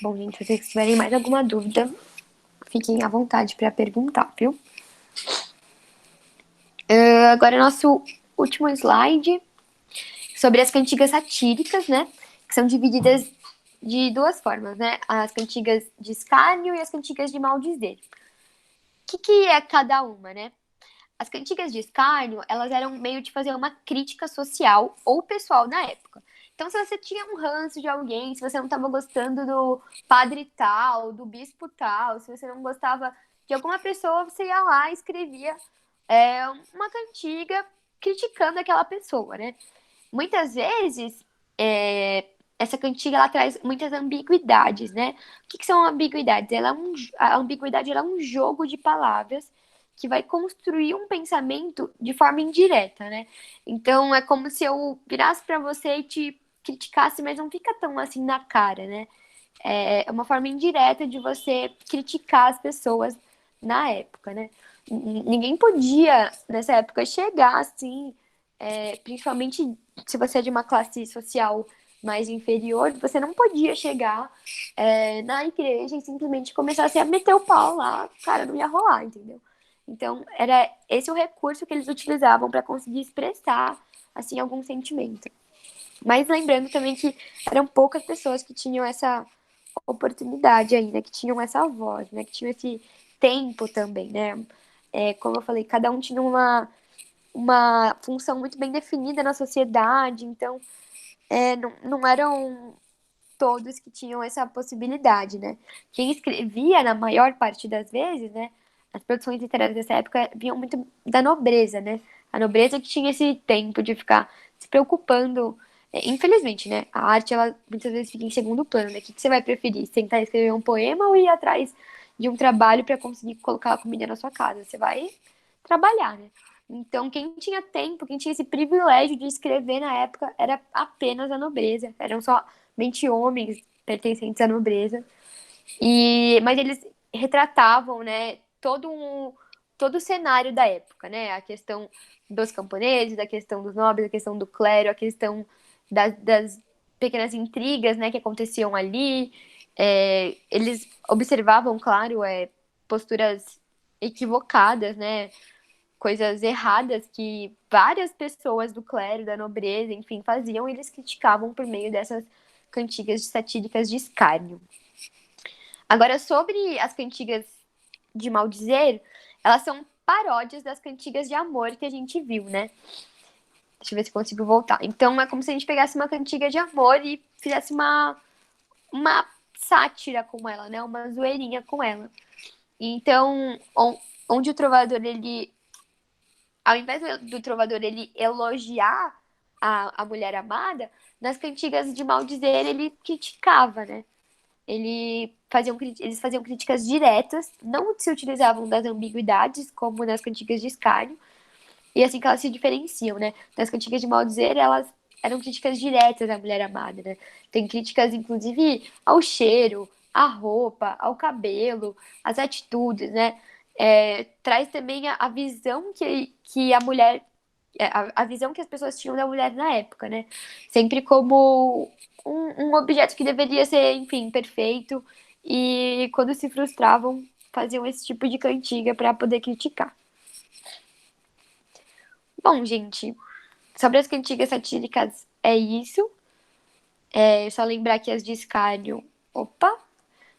Bom, gente, se vocês tiverem mais alguma dúvida, fiquem à vontade para perguntar, viu? Agora, nosso último slide sobre as cantigas satíricas, né? Que são divididas de duas formas, né? As cantigas de escárnio e as cantigas de maldizer. O que é cada uma, né? As cantigas de escárnio, elas eram meio de fazer uma crítica social ou pessoal na época. Então, se você tinha um ranço de alguém, se você não estava gostando do padre tal, do bispo tal, se você não gostava de alguma pessoa, você ia lá e escrevia uma cantiga criticando aquela pessoa, né? Muitas vezes, essa cantiga ela traz muitas ambiguidades, né? O que são ambiguidades? A ambiguidade ela é um jogo de palavras que vai construir um pensamento de forma indireta, né? Então é como se eu virasse para você e te criticasse, mas não fica tão assim na cara, né? É uma forma indireta de você criticar as pessoas na época, né? Ninguém podia, nessa época, chegar assim, principalmente se você é de uma classe social mais inferior, você não podia chegar na igreja e simplesmente começar a meter o pau lá, cara, não ia rolar, entendeu? Então, era esse o recurso que eles utilizavam para conseguir expressar, assim, algum sentimento. Mas lembrando também que eram poucas pessoas que tinham essa oportunidade ainda, que tinham essa voz, né? Que tinham esse tempo também, né? Como eu falei, cada um tinha uma função muito bem definida na sociedade, então não eram todos que tinham essa possibilidade, né? Quem escrevia, na maior parte das vezes, né? As produções literárias dessa época vinham muito da nobreza, né? A nobreza que tinha esse tempo de ficar se preocupando. Infelizmente, né? A arte, ela muitas vezes fica em segundo plano, né? O que você vai preferir? Tentar escrever um poema ou ir atrás de um trabalho para conseguir colocar a comida na sua casa? Você vai trabalhar, né? Então, quem tinha tempo, quem tinha esse privilégio de escrever na época era apenas a nobreza. Eram somente homens pertencentes à nobreza. Mas eles retratavam, né, todo o cenário da época, né? A questão dos camponeses, a questão dos nobres, a questão do clero, a questão das pequenas intrigas, né, que aconteciam ali. Eles observavam, claro, posturas equivocadas, né? Coisas erradas que várias pessoas do clero, da nobreza, enfim, faziam e eles criticavam por meio dessas cantigas satíricas de escárnio. Agora, sobre as cantigas de maldizer, elas são paródias das cantigas de amor que a gente viu, né? Deixa eu ver se consigo voltar. Então, é como se a gente pegasse uma cantiga de amor e fizesse uma sátira com ela, né? Uma zoeirinha com ela. Então, onde o trovador, ele ao invés do trovador ele elogiar a mulher amada, nas cantigas de maldizer ele criticava, né? Eles faziam críticas diretas, não se utilizavam das ambiguidades, como nas cantigas de escárnio, e assim que elas se diferenciam, né? Nas cantigas de maldizer, elas eram críticas diretas à mulher amada, né? Tem críticas, inclusive, ao cheiro, à roupa, ao cabelo, às atitudes, né? Traz também a visão que a mulher, a visão que as pessoas tinham da mulher na época, né? Sempre como um objeto que deveria ser, enfim, perfeito, e quando se frustravam, faziam esse tipo de cantiga para poder criticar. Bom, gente, sobre as cantigas satíricas é isso. Só lembrar que as de escárnio. Opa!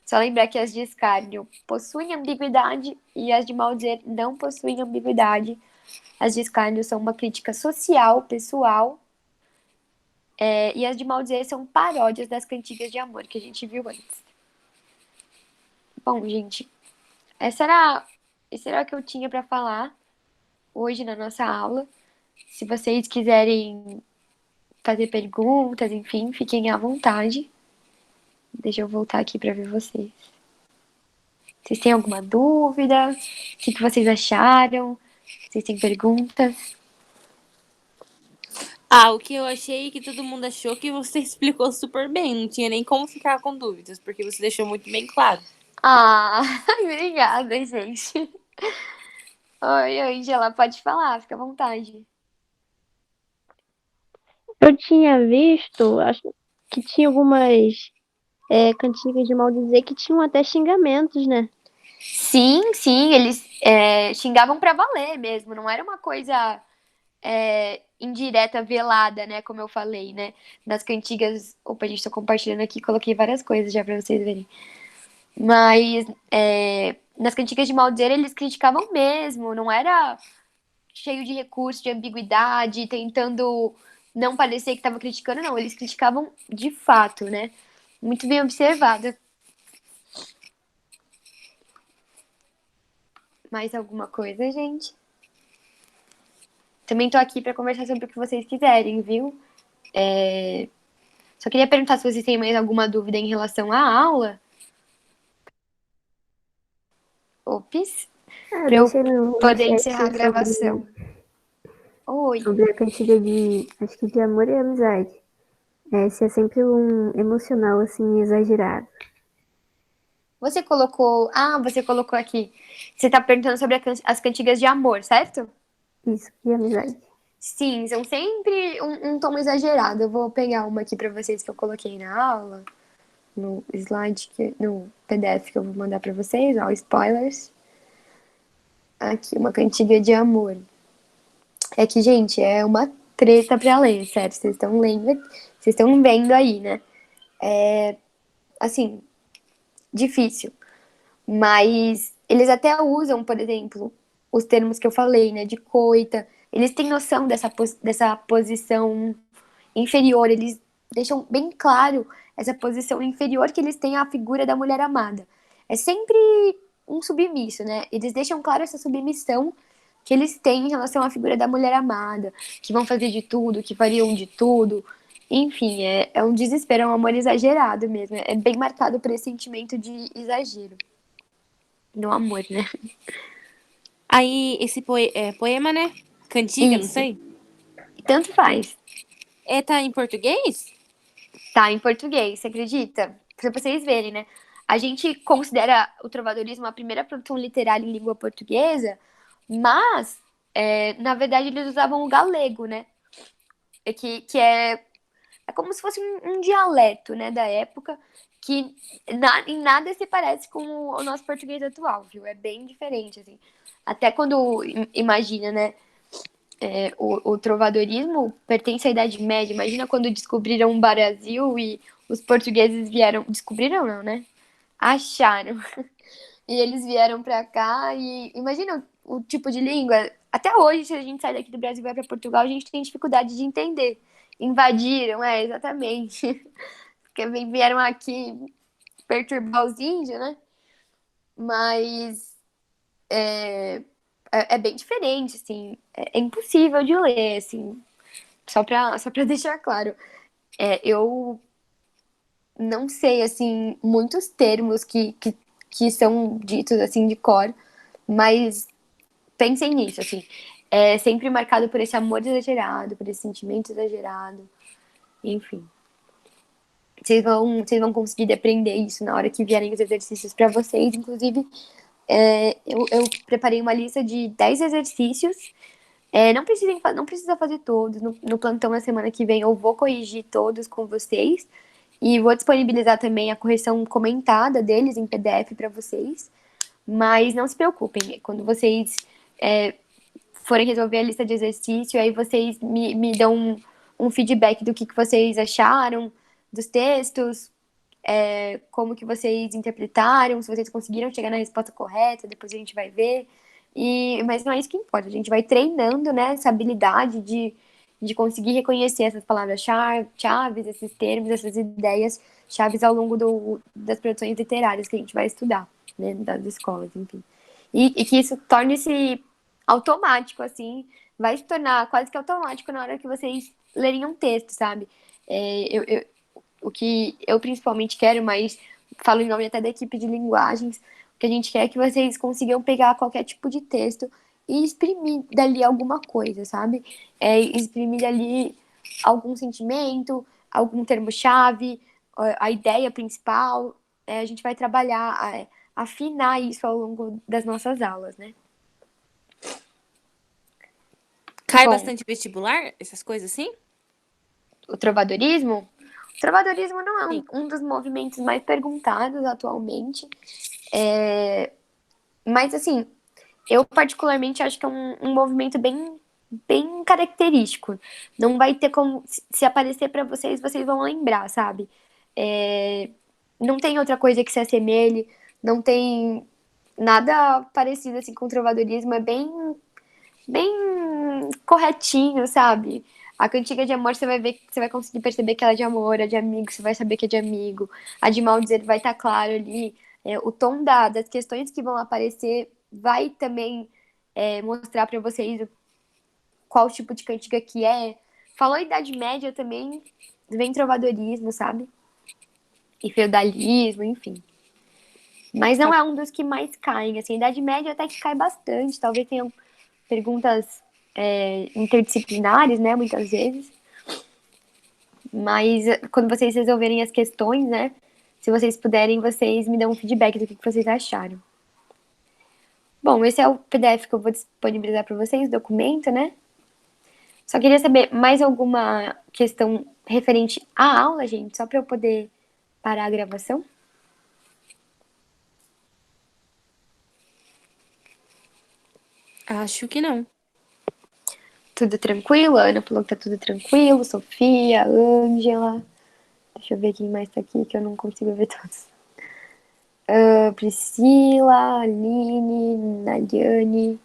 Só lembrar que as de escárnio possuem ambiguidade e as de maldizer não possuem ambiguidade. As de escárnio são uma crítica social, pessoal, e as de maldizer são paródias das cantigas de amor que a gente viu antes. Bom, gente, esse era o que eu tinha para falar hoje na nossa aula. Se vocês quiserem fazer perguntas, enfim, fiquem à vontade. Deixa eu voltar aqui para ver vocês. Vocês têm alguma dúvida? O que vocês acharam? Vocês têm perguntas? Ah, o que eu achei que todo mundo achou que você explicou super bem. Não tinha nem como ficar com dúvidas, porque você deixou muito bem claro. Ah, obrigada, gente. Oi, Angela, pode falar, fica à vontade. Eu tinha visto, acho que tinha algumas cantigas de maldizer que tinham até xingamentos, né? Sim, sim, eles xingavam pra valer mesmo, não era uma coisa indireta, velada, né, como eu falei, né, nas cantigas, opa, a gente tá compartilhando aqui, coloquei várias coisas já pra vocês verem, mas nas cantigas de maldizer eles criticavam mesmo, não era cheio de recurso, de ambiguidade, tentando não parecer que tava criticando, não, eles criticavam de fato, né, muito bem observada. Mais alguma coisa, gente? Também tô aqui para conversar sobre o que vocês quiserem, viu? Só queria perguntar se vocês têm mais alguma dúvida em relação à aula. Ops, para eu Deixei no poder chat encerrar a gravação. Oi. sobre a cantiga acho que de amor e amizade. Se é sempre um emocional, assim, exagerado. Você colocou aqui. Você tá perguntando sobre as cantigas de amor, certo? Isso, e amizade. Sim, são sempre um tom exagerado. Eu vou pegar uma aqui para vocês que eu coloquei na aula, no slide, no PDF que eu vou mandar para vocês, ó, spoilers. Aqui, uma cantiga de amor. É que, gente, é uma treta pra ler, sério. Vocês estão lendo, vocês estão vendo aí, né? Assim, difícil. Mas eles até usam, por exemplo, os termos que eu falei, né? De coita. Eles têm noção dessa posição inferior. Eles deixam bem claro essa posição inferior que eles têm à figura da mulher amada. É sempre um submisso, né? Eles deixam claro essa submissão que eles têm em relação à figura da mulher amada, que vão fazer de tudo, que fariam de tudo. Enfim, é um desespero, é um amor exagerado mesmo. É bem marcado por esse sentimento de exagero no amor, né? Aí, esse poema, né? Cantiga, não Isso. sei. Tanto faz. Tá em português? Tá em português, você acredita? Pra vocês verem, né? A gente considera o trovadorismo a primeira produção literária em língua portuguesa, mas, na verdade, eles usavam o galego, né? Que é como se fosse um dialeto, né, da época, que em nada se parece com o nosso português atual, viu? É bem diferente, assim. Até quando imagina, né, o trovadorismo pertence à Idade Média. Imagina quando descobriram o Brasil e os portugueses vieram. Descobriram, não, né? Acharam. E eles vieram pra cá e imagina o tipo de língua. Até hoje, se a gente sai daqui do Brasil e vai pra Portugal, a gente tem dificuldade de entender. Invadiram, exatamente. Porque vieram aqui perturbar os índios, né? Mas é bem diferente, assim. É impossível de ler, assim. Só pra deixar claro. Eu não sei, assim, muitos termos que são ditos, assim, de cor, mas pensem nisso, assim. É sempre marcado por esse amor exagerado, por esse sentimento exagerado, enfim. Vocês vão conseguir aprender isso na hora que vierem os exercícios para vocês. Inclusive, eu preparei uma lista de 10 exercícios. Não precisa fazer todos. No plantão na semana que vem eu vou corrigir todos com vocês. E vou disponibilizar também a correção comentada deles em PDF para vocês. Mas não se preocupem, quando vocês forem resolver a lista de exercício, aí vocês me dão um feedback do que vocês acharam dos textos, como que vocês interpretaram, se vocês conseguiram chegar na resposta correta, depois a gente vai ver. Mas não é isso que importa, a gente vai treinando, né, essa habilidade de conseguir reconhecer essas palavras-chave, esses termos, essas ideias chaves ao longo das produções literárias que a gente vai estudar, né, das escolas, enfim. E que isso torne-se automático, assim, vai se tornar quase que automático na hora que vocês lerem um texto, sabe? O que eu principalmente quero, mas falo em nome até da equipe de linguagens, o que a gente quer é que vocês consigam pegar qualquer tipo de texto e exprimir dali alguma coisa, sabe? Exprimir dali algum sentimento, algum termo-chave, a ideia principal. A gente vai trabalhar, afinar isso ao longo das nossas aulas, né? Cai Bom, bastante vestibular? Essas coisas assim? o trovadorismo? O trovadorismo não é Sim. um dos movimentos mais perguntados atualmente. Mas, assim, eu particularmente acho que é um movimento bem característico. Não vai ter como. Se aparecer pra vocês, vocês vão lembrar, sabe? Não tem outra coisa que se assemelhe, não tem nada parecido assim com o trovadorismo. É bem corretinho, sabe? A cantiga de amor você vai ver, você vai conseguir perceber que ela é de amor, a de amigo, você vai saber que é de amigo. A de maldizer vai estar claro ali. O tom das questões que vão aparecer vai também mostrar para vocês qual tipo de cantiga que é. Falou Idade Média também, vem trovadorismo, sabe? E feudalismo, enfim. Mas não é um dos que mais caem, assim. Idade Média até que cai bastante, talvez tenham perguntas interdisciplinares, né, muitas vezes. Mas quando vocês resolverem as questões, né, se vocês puderem, vocês me dão um feedback do que vocês acharam. Bom, esse é o PDF que eu vou disponibilizar para vocês, documento, né? Só queria saber mais alguma questão referente à aula, gente, só para eu poder parar a gravação. Acho que não. Tudo tranquilo? A Ana falou que tá tudo tranquilo. Sofia, Ângela. Deixa eu ver quem mais tá aqui, que eu não consigo ver todos. Priscila, Aline, Nadiane.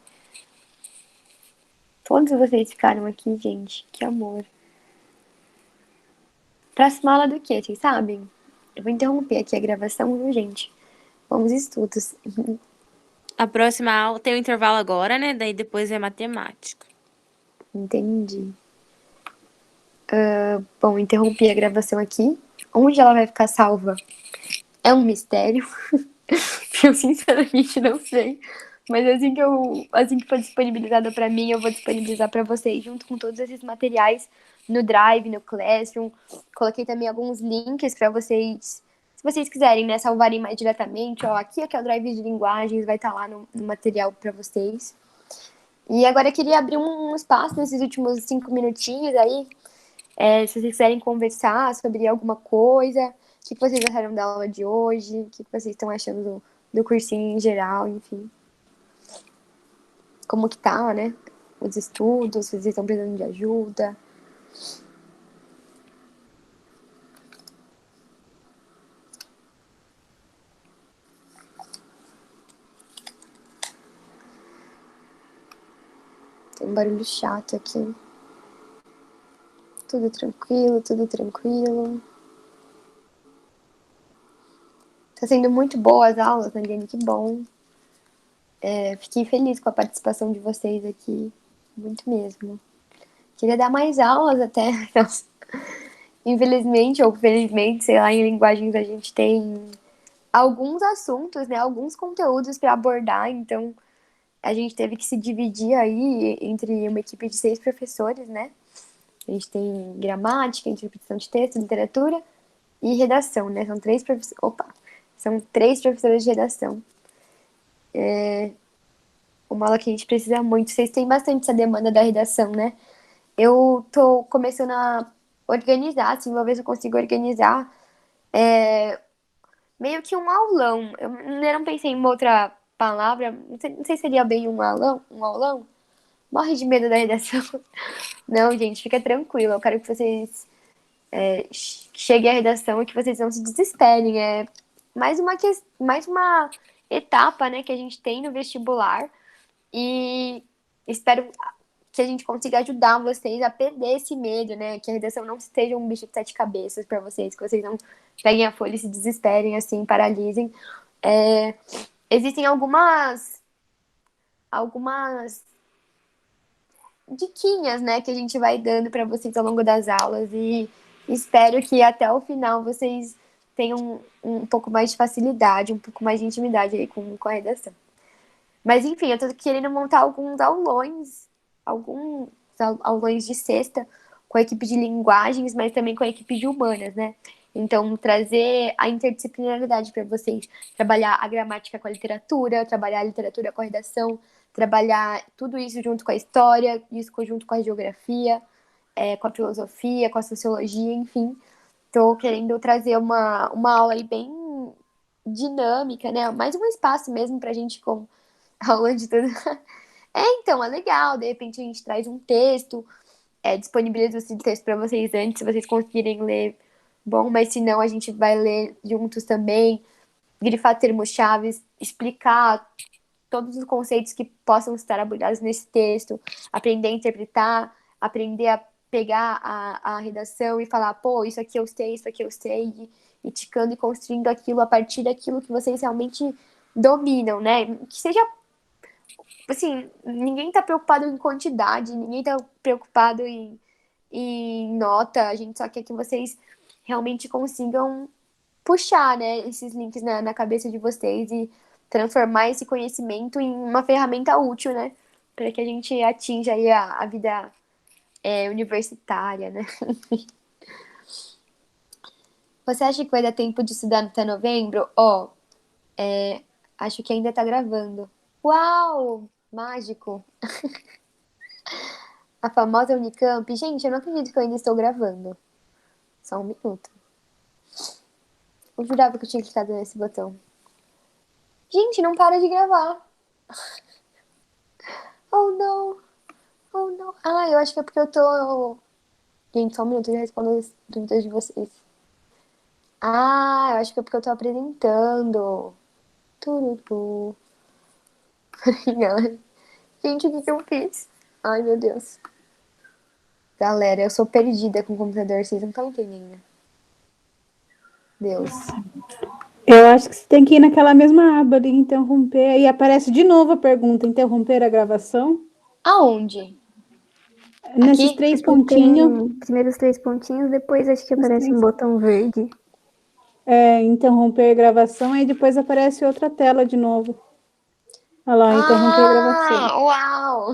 Todos vocês ficaram aqui, gente. Que amor. Próxima aula do quê? Vocês sabem? Eu vou interromper aqui a gravação, viu, gente? Vamos estudos. A próxima aula tem o intervalo agora, né? Daí depois é matemática. Entendi. Bom, interrompi a gravação aqui. Onde ela vai ficar salva é um mistério. Eu sinceramente não sei. Mas assim que for disponibilizada para mim, eu vou disponibilizar para vocês, junto com todos esses materiais no Drive, no Classroom. Coloquei também alguns links para vocês, se vocês quiserem, né, salvarem mais diretamente. Ó, aqui é o Drive de linguagens, vai estar lá no material para vocês. E agora eu queria abrir um espaço nesses últimos 5 minutinhos aí, se vocês quiserem conversar sobre alguma coisa, o que vocês acharam da aula de hoje, o que vocês estão achando do cursinho em geral, enfim. Como que tá, né? Os estudos, se vocês estão precisando de ajuda. Tem um barulho chato aqui. Tudo tranquilo, tudo tranquilo. Tá sendo muito boa as aulas, Naliane, que bom. Fiquei feliz com a participação de vocês aqui. Muito mesmo. Queria dar mais aulas até. Infelizmente ou felizmente, sei lá, em linguagens a gente tem alguns assuntos, né? Alguns conteúdos para abordar, então a gente teve que se dividir aí entre uma equipe de 6 professores, né? A gente tem gramática, interpretação de texto, literatura e redação, né? São 3 professores de redação. Uma aula que a gente precisa muito. Vocês têm bastante essa demanda da redação, né? Eu tô começando a organizar, assim, vou ver se eu consigo organizar meio que um aulão. Eu ainda não pensei em uma outra palavra, não sei se seria bem um aulão. Morre de medo da redação. Não, gente, fica tranquilo. Eu quero que vocês chegue à redação e que vocês não se desesperem. É mais uma etapa, né, que a gente tem no vestibular e espero que a gente consiga ajudar vocês a perder esse medo, né, que a redação não esteja um bicho de sete cabeças para vocês, que vocês não peguem a folha e se desesperem, assim, paralisem. Existem algumas diquinhas, né, que a gente vai dando para vocês ao longo das aulas e espero que até o final vocês tenham um pouco mais de facilidade, um pouco mais de intimidade aí com a redação. Mas enfim, eu tô querendo montar alguns aulões de sexta com a equipe de linguagens, mas também com a equipe de humanas, né? Então, trazer a interdisciplinaridade para vocês, trabalhar a gramática com a literatura, trabalhar a literatura com a redação, trabalhar tudo isso junto com a história, isso junto com a geografia, com a filosofia, com a sociologia, enfim. Estou querendo trazer uma aula aí bem dinâmica, né? Mais um espaço mesmo para a gente com aula de tudo. Então, é legal. De repente a gente traz um texto, disponibiliza esse texto para vocês antes, se vocês conseguirem ler, bom, mas se não, a gente vai ler juntos também, grifar termos-chave, explicar todos os conceitos que possam estar abordados nesse texto, aprender a interpretar, aprender a pegar a redação e falar, pô, isso aqui eu sei, e ticando e construindo aquilo a partir daquilo que vocês realmente dominam, né? Que seja, assim, ninguém tá preocupado em quantidade, ninguém tá preocupado em nota, a gente só quer que vocês realmente consigam puxar, né, esses links na cabeça de vocês e transformar esse conhecimento em uma ferramenta útil, né, para que a gente atinja aí a vida universitária, né. Você acha que vai dar tempo de estudar até novembro? Acho que ainda tá gravando. Uau! Mágico! A famosa Unicamp. Gente, eu não acredito que eu ainda estou gravando. Só um minuto. Eu jurava que eu tinha clicado nesse botão. Gente, não para de gravar. Oh, não. Oh, não. Ah, eu acho que é porque eu tô... Gente, só um minuto, eu já respondo as dúvidas de vocês. Ah, eu acho que é porque eu tô apresentando. Turutu. Gente, o que eu fiz? Ai, meu Deus. Galera, eu sou perdida com o computador, vocês não estão entendendo. Deus. Eu acho que você tem que ir naquela mesma aba ali, interromper, e aparece de novo a pergunta, interromper a gravação. Aonde? Nesses Aqui? três Tipo, pontinhos. tem primeiro os 3 pontinhos, depois acho que aparece um botão verde. Interromper a gravação, aí depois aparece outra tela de novo. Olha lá, interromper a gravação. Uau!